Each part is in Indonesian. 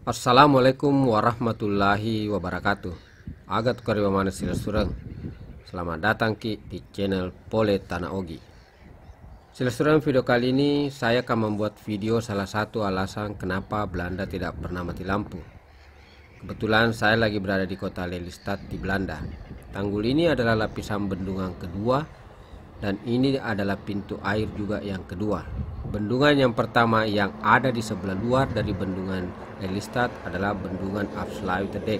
Assalamualaikum warahmatullahi wabarakatuh. Aga tukar mana sila surang. Selamat datang di channel Pole Tanah Ogi. Sila surang, video kali ini saya akan membuat video salah satu alasan kenapa Belanda tidak pernah mati lampu. Kebetulan saya lagi berada di kota Lelystad di Belanda. Tanggul ini adalah lapisan bendungan kedua dan ini adalah pintu air juga yang kedua. Bendungan yang pertama yang ada di sebelah luar dari bendungan Lelystad adalah bendungan Afsluitdijk.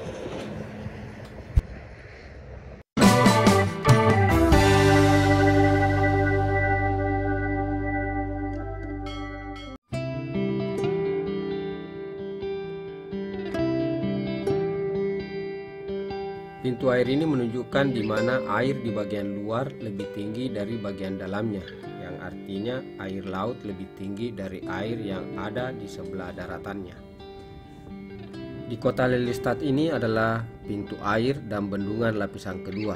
Pintu air ini menunjukkan di mana air di bagian luar lebih tinggi dari bagian dalamnya, yang artinya air laut lebih tinggi dari air yang ada di sebelah daratannya. Di kota Lelystad ini adalah pintu air dan bendungan lapisan kedua,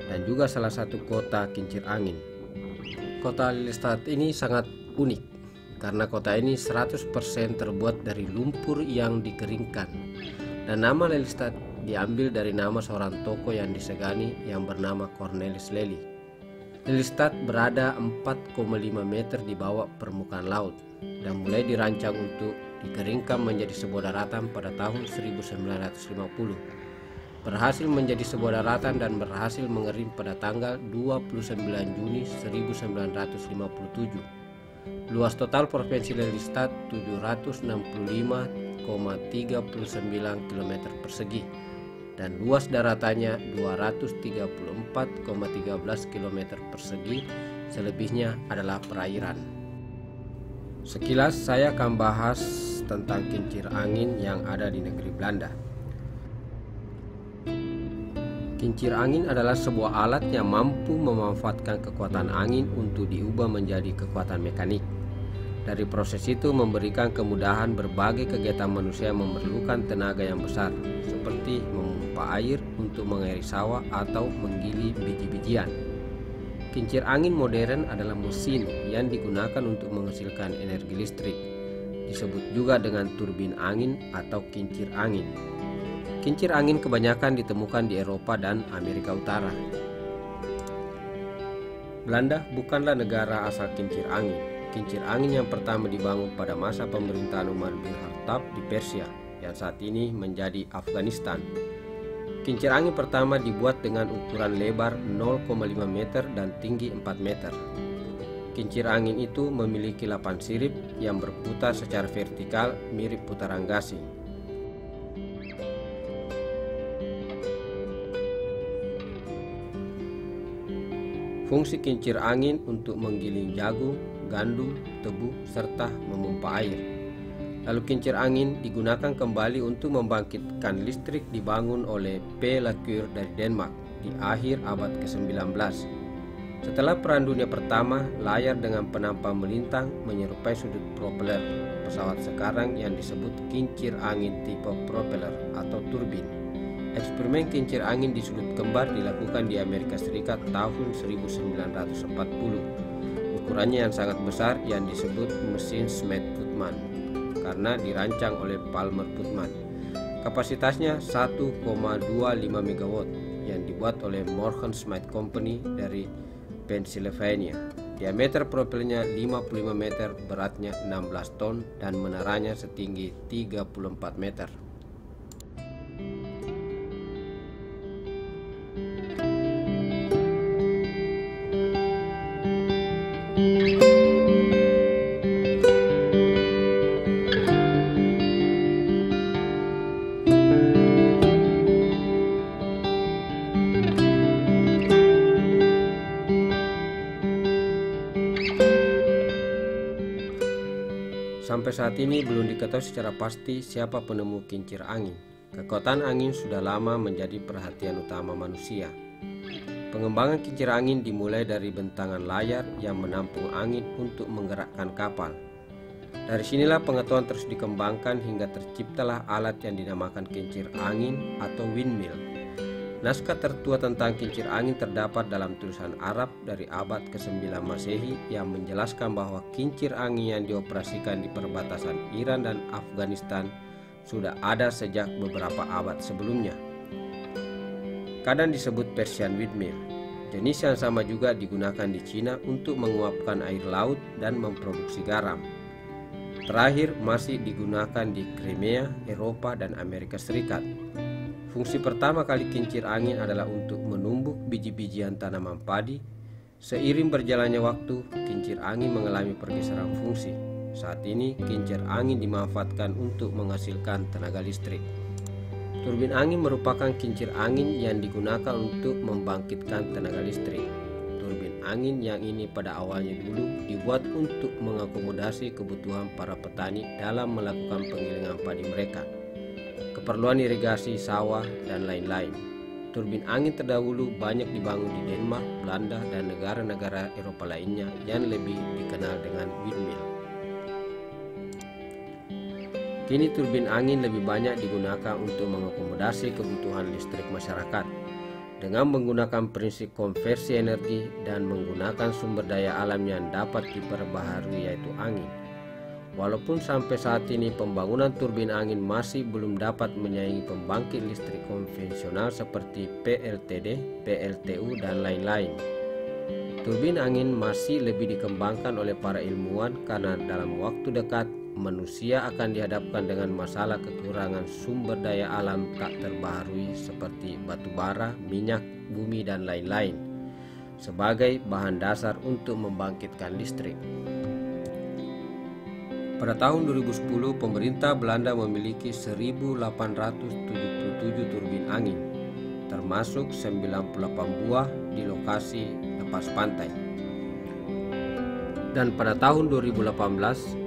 dan juga salah satu kota kincir angin. Kota Lelystad ini sangat unik, karena kota ini 100% terbuat dari lumpur yang dikeringkan, dan nama Lelystad diambil dari nama seorang tokoh yang disegani yang bernama Cornelis Lely. Lelystad berada 4,5 meter di bawah permukaan laut dan mulai dirancang untuk dikeringkan menjadi sebuah daratan pada tahun 1950. Berhasil menjadi sebuah daratan dan berhasil mengering pada tanggal 29 Juni 1957. Luas total Provinsi Lelystad 765,39 km persegi dan luas daratannya 234,13 km persegi, selebihnya adalah perairan. Sekilas saya akan bahas tentang kincir angin yang ada di negeri Belanda. Kincir angin adalah sebuah alat yang mampu memanfaatkan kekuatan angin untuk diubah menjadi kekuatan mekanik. Dari proses itu memberikan kemudahan berbagai kegiatan manusia yang memerlukan tenaga yang besar, seperti memompa air untuk mengairi sawah atau menggiling biji-bijian. Kincir angin modern adalah mesin yang digunakan untuk menghasilkan energi listrik. Disebut juga dengan turbin angin atau kincir angin. Kincir angin kebanyakan ditemukan di Eropa dan Amerika Utara. Belanda bukanlah negara asal kincir angin. Kincir angin yang pertama dibangun pada masa pemerintahan Umar bin Khattab di Persia, yang saat ini menjadi Afghanistan. Kincir angin pertama dibuat dengan ukuran lebar 0,5 meter dan tinggi 4 meter. Kincir angin itu memiliki 8 sirip yang berputar secara vertikal mirip putaran gasing. Fungsi kincir angin untuk menggiling jagung, gandum, tebu, serta memompa air. Lalu kincir angin digunakan kembali untuk membangkitkan listrik dibangun oleh P. Lacour dari Denmark di akhir abad ke-19. Setelah Perang Dunia Pertama, layar dengan penampang melintang menyerupai sudut propeller pesawat sekarang yang disebut kincir angin tipe propeller atau turbin. Eksperimen kincir angin di sudut kembar dilakukan di Amerika Serikat tahun 1940. Ukurannya yang sangat besar yang disebut mesin Smith-Putman karena dirancang oleh Palmer Putman. Kapasitasnya 1,25 MW yang dibuat oleh Morgan Smith Company dari Pennsylvania. Diameter propelnya 55 meter, beratnya 16 ton dan menaranya setinggi 34 meter. Sampai saat ini belum diketahui secara pasti siapa penemu kincir angin. Kekuatan angin sudah lama menjadi perhatian utama manusia. Pengembangan kincir angin dimulai dari bentangan layar yang menampung angin untuk menggerakkan kapal. Dari sinilah pengetahuan terus dikembangkan hingga terciptalah alat yang dinamakan kincir angin atau windmill. Naskah tertua tentang kincir angin terdapat dalam tulisan Arab dari abad ke-9 Masehi yang menjelaskan bahwa kincir angin yang dioperasikan di perbatasan Iran dan Afghanistan sudah ada sejak beberapa abad sebelumnya. Kadang disebut Persian windmill. Jenis yang sama juga digunakan di Cina untuk menguapkan air laut dan memproduksi garam. Terakhir masih digunakan di Crimea, Eropa, dan Amerika Serikat. Fungsi pertama kali kincir angin adalah untuk menumbuk biji-bijian tanaman padi. Seiring berjalannya waktu, kincir angin mengalami pergeseran fungsi. Saat ini, kincir angin dimanfaatkan untuk menghasilkan tenaga listrik. Turbin angin merupakan kincir angin yang digunakan untuk membangkitkan tenaga listrik. Turbin angin yang ini pada awalnya dulu dibuat untuk mengakomodasi kebutuhan para petani dalam melakukan penggilingan padi mereka, keperluan irigasi sawah, dan lain-lain. Turbin angin terdahulu banyak dibangun di Denmark, Belanda, dan negara-negara Eropa lainnya yang lebih dikenal dengan windmill. Kini turbin angin lebih banyak digunakan untuk mengakomodasi kebutuhan listrik masyarakat dengan menggunakan prinsip konversi energi dan menggunakan sumber daya alam yang dapat diperbaharui, yaitu angin. Walaupun sampai saat ini pembangunan turbin angin masih belum dapat menyaingi pembangkit listrik konvensional seperti PLTD, PLTU, dan lain-lain. Turbin angin masih lebih dikembangkan oleh para ilmuwan karena dalam waktu dekat manusia akan dihadapkan dengan masalah kekurangan sumber daya alam tak terbaharui seperti batu bara, minyak, bumi, dan lain-lain sebagai bahan dasar untuk membangkitkan listrik. Pada tahun 2010, pemerintah Belanda memiliki 1.877 turbin angin, termasuk 98 buah di lokasi lepas pantai. Dan pada tahun 2018,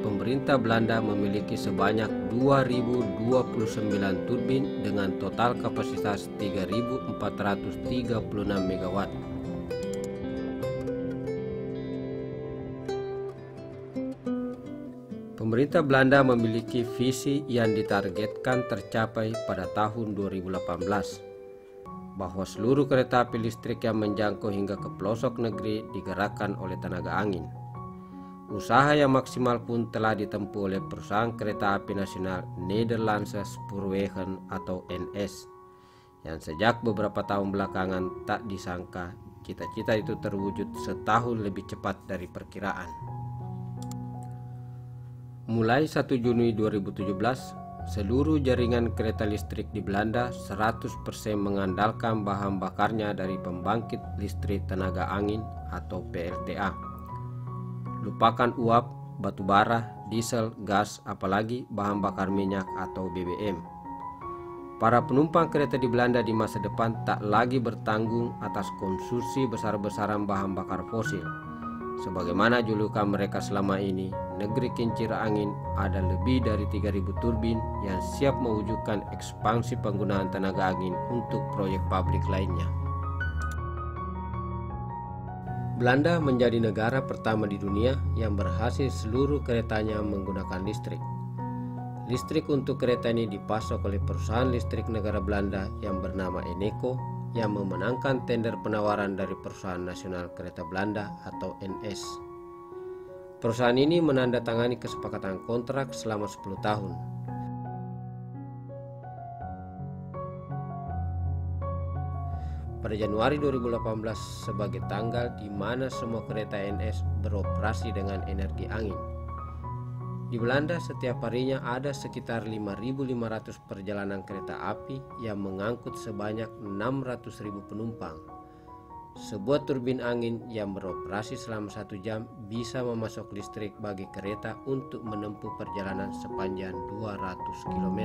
pemerintah Belanda memiliki sebanyak 2.029 turbin dengan total kapasitas 3.436 MW. Pemerintah Belanda memiliki visi yang ditargetkan tercapai pada tahun 2018, bahwa seluruh kereta api listrik yang menjangkau hingga ke pelosok negeri digerakkan oleh tenaga angin. Usaha yang maksimal pun telah ditempuh oleh perusahaan kereta api nasional Nederlandse Spoorwegen atau NS, yang sejak beberapa tahun belakangan tak disangka cita-cita itu terwujud setahun lebih cepat dari perkiraan. Mulai 1 Juni 2017, seluruh jaringan kereta listrik di Belanda 100% mengandalkan bahan bakarnya dari pembangkit listrik tenaga angin atau PLTA. Lupakan uap, batu bara, diesel, gas, apalagi bahan bakar minyak atau BBM. Para penumpang kereta di Belanda di masa depan tak lagi bertanggung atas konsumsi besar-besaran bahan bakar fosil. Sebagaimana julukan mereka selama ini, negeri kincir angin ada lebih dari 3.000 turbin yang siap mewujudkan ekspansi penggunaan tenaga angin untuk proyek pabrik lainnya. Belanda menjadi negara pertama di dunia yang berhasil seluruh keretanya menggunakan listrik. Listrik untuk kereta ini dipasok oleh perusahaan listrik negara Belanda yang bernama Eneco yang memenangkan tender penawaran dari Perusahaan Nasional Kereta Belanda atau NS. Perusahaan ini menandatangani kesepakatan kontrak selama 10 tahun. Pada Januari 2018 sebagai tanggal di mana semua kereta NS beroperasi dengan energi angin. Di Belanda setiap harinya ada sekitar 5.500 perjalanan kereta api yang mengangkut sebanyak 600.000 penumpang. Sebuah turbin angin yang beroperasi selama 1 jam bisa memasok listrik bagi kereta untuk menempuh perjalanan sepanjang 200 km.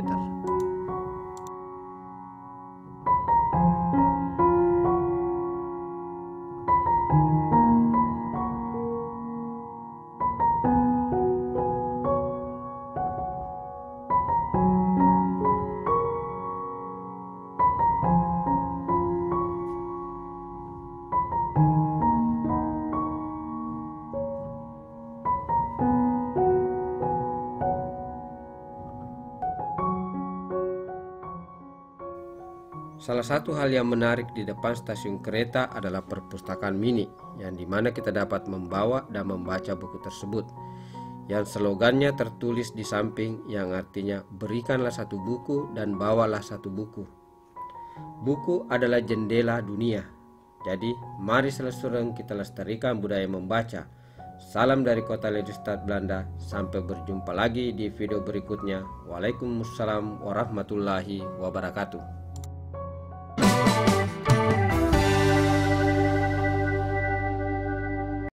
Salah satu hal yang menarik di depan stasiun kereta adalah perpustakaan mini, yang dimana kita dapat membawa dan membaca buku tersebut. yang slogannya tertulis di samping, yang artinya berikanlah satu buku dan bawalah satu buku. Buku adalah jendela dunia. Jadi mari seluruh kita lestarikan budaya membaca. Salam dari kota Lelystad, Belanda. Sampai berjumpa lagi di video berikutnya. Waalaikumsalam warahmatullahi wabarakatuh.